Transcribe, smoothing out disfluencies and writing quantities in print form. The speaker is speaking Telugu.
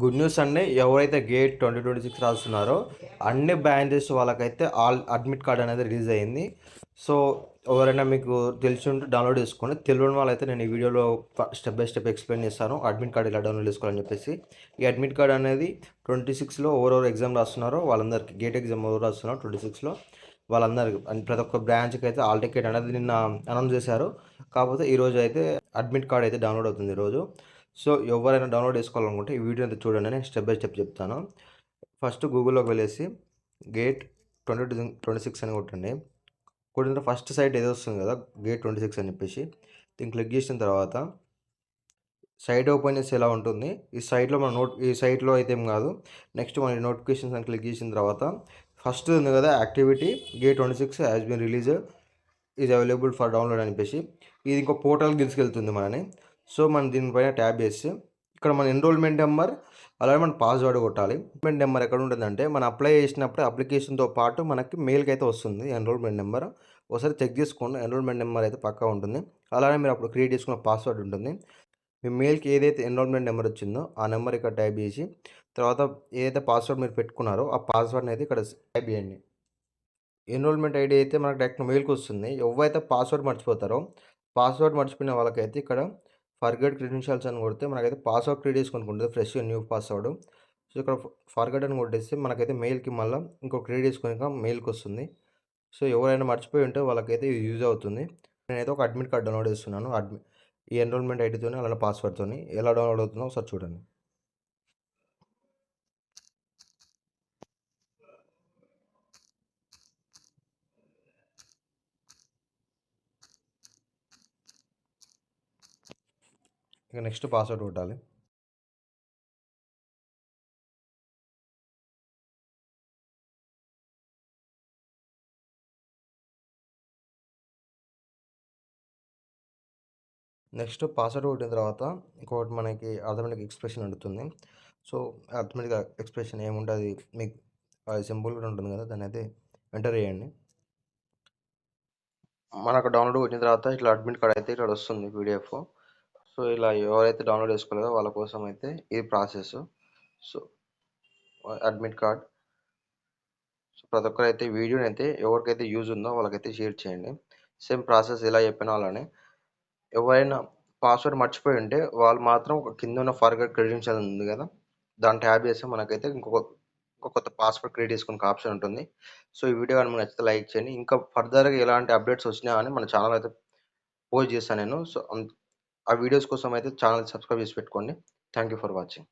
గుడ్ న్యూస్ అండి. ఎవరైతే గేట్ 2026 రాస్తున్నారో అన్ని బ్రాంచెస్ వాళ్ళకైతే అడ్మిట్ కార్డ్ అనేది రిలీజ్ అయ్యింది. సో ఎవరైనా మీకు తెలిసి ఉంటే డౌన్లోడ్ చేసుకోండి. తెలియని వాళ్ళైతే నేను ఈ వీడియోలో స్టెప్ బై స్టెప్ ఎక్స్ప్లెయిన్ చేస్తాను. అడ్మిట్ కార్డ్ ఎలా డౌన్లోడ్ చేసుకోవాలని చెప్పేసి. ఈ అడ్మిట్ కార్డ్ అనేది 26లో ఎవరెవరు ఎగ్జామ్ రాస్తున్నారో వాళ్ళందరికీ, గేట్ ఎగ్జామ్ ఎవరు రాస్తున్నారో 26లో వాళ్ళందరికీ, ప్రతి ఒక్క బ్రాంచ్కి అయితే ఆల్ టికెట్ అనేది నిన్న అనౌన్స్ చేశారు. కాకపోతే ఈరోజు అయితే అడ్మిట్ కార్డ్ అయితే డౌన్లోడ్ అవుతుంది ఈరోజు. సో ఎవరైనా డౌన్లోడ్ చేసుకోవాలనుకుంటే ఈ వీడియో అయితే చూడండి, నేను స్టెప్ బై స్టెప్ చెప్తాను. ఫస్ట్ గూగుల్లోకి వెళ్ళేసి గేట్ 2026 అని కొట్టండి. కొట్టిన ఫస్ట్ సైట్ ఏదో వస్తుంది కదా, గేట్ 26 అని చెప్పేసి. దీన్ని క్లిక్ చేసిన తర్వాత సైట్ ఓపెన్ చేసి ఎలా ఉంటుంది. ఈ సైట్లో అయితే ఏం కాదు. నెక్స్ట్ మన నోటిఫికేషన్స్ అని క్లిక్ చేసిన తర్వాత ఫస్ట్ ఉంది కదా, activity gate 26 has been release is available for download అని చెప్పేసి. ఇది ఇంకో పోర్టల్ తీసుకెళ్తుంది మనని. సో మనం దీనిపైన ట్యాబ్ చేసి ఇక్కడ మన ఎన్రోల్మెంట్ నెంబర్ అలాగే మన పాస్వర్డ్ కొట్టాలి. ఎన్రోల్మెంట్ నెంబర్ ఎక్కడ ఉంటుందంటే మనం అప్లై చేసినప్పుడు అప్లికేషన్తో పాటు మనకి మెయిల్కి అయితే వస్తుంది ఎన్రోల్మెంట్ నెంబర్. ఒకసారి చెక్ చేసుకోండి, ఎన్రోల్మెంట్ నెంబర్ అయితే పక్కా ఉంటుంది. అలానే మీరు అప్పుడు క్రియేట్ చేసుకున్న పాస్వర్డ్ ఉంటుంది. మీ మెయిల్కి ఏదైతే ఎన్రోల్మెంట్ నెంబర్ వచ్చిందో ఆ నెంబర్ ఇక్కడ టైప్ చేసి తర్వాత ఏదైతే పాస్వర్డ్ మీరు పెట్టుకున్నారో ఆ పాస్వర్డ్ని అయితే ఇక్కడ టైప్ చేయండి. ఎన్రోల్మెంట్ ఐడి అయితే మనకు డైరెక్ట్ మెయిల్కి వస్తుంది. ఎవరైతే పాస్వర్డ్ మర్చిపోతారో, పాస్వర్డ్ మర్చిపోయిన వాళ్ళకైతే ఇక్కడ ఫర్గెట్ క్రెడెన్షియల్స్ అని కొడితే మనకైతే పాస్వర్డ్ క్రియేట్ చేసుకొని ఫ్రెష్ న్యూ పాస్వర్డ్. సో ఇక్కడ ఫర్గెట్ అని కొట్టేస్తే మనకైతే మెయిల్కి మళ్ళీ ఇంకో క్రియేట్ చేసుకొని మెయిల్కి వస్తుంది. సో ఎవరైనా మర్చిపోయి ఉంటే వాళ్ళకైతే ఇది యూజ్ అవుతుంది. నేనైతే ఒక అడ్మిట్ కార్డ్ డౌన్లోడ్ చేస్తున్నాను. ఈ ఎన్రోల్మెంట్ ఐడితోని అలానే పాస్వర్డ్తోని ఎలా డౌన్లోడ్ అవుతుందో ఒకసారి చూడండి. ఇక నెక్స్ట్ పాస్వర్డ్ కొట్టాలి. నెక్స్ట్ పాస్వర్డ్ కొట్టిన తర్వాత ఇంకొకటి మనకి ఆటోమేటిక్ ఎక్స్ప్రెషన్ అడుగుతుంది. సో ఆటోమేటిక్ ఎక్స్ప్రెషన్ ఏముంటుంది, మీకు సింబల్ కూడా ఉంటుంది కదా, దాన్ని అయితే ఎంటర్ చేయండి. మనకు డౌన్లోడ్ వచ్చిన తర్వాత ఇట్లా అడ్మిట్ కార్డ్ అయితే ఇక్కడ వస్తుంది పీడిఎఫ్. సో ఇలా ఎవరైతే డౌన్లోడ్ చేసుకోలేదో వాళ్ళ కోసం అయితే ఇది process. So admit card, so ప్రతి ఒక్కరు అయితే వీడియోని అయితే ఎవరికైతే యూజ్ ఉందో వాళ్ళకైతే షేర్ చేయండి. సేమ్ ప్రాసెస్ ఎలా చెప్పినా అలానే. ఎవరైనా పాస్వర్డ్ మర్చిపోయి ఉంటే వాళ్ళు మాత్రం కింద ఉన్న ఫర్గెట్ క్రెడెన్షియల్ ఉంది కదా, దాన్ని ట్యాబ్ చేస్తే మనకైతే ఇంకో కొత్త పాస్వర్డ్ క్రియేట్ చేసుకునే ఆప్షన్ ఉంటుంది. సో ఈ వీడియో కానీ మీకు నచ్చితే లైక్ చేయండి. ఇంకా ఫర్దర్గా ఎలాంటి అప్డేట్స్ వచ్చినా అని మన ఛానల్ అయితే పోస్ట్ చేస్తాను నేను. సో ఆ వీడియోస్ కోసం అయితే ఛానల్ సబ్స్క్రైబ్ చేసి పెట్టుకోండి. Thank you for watching.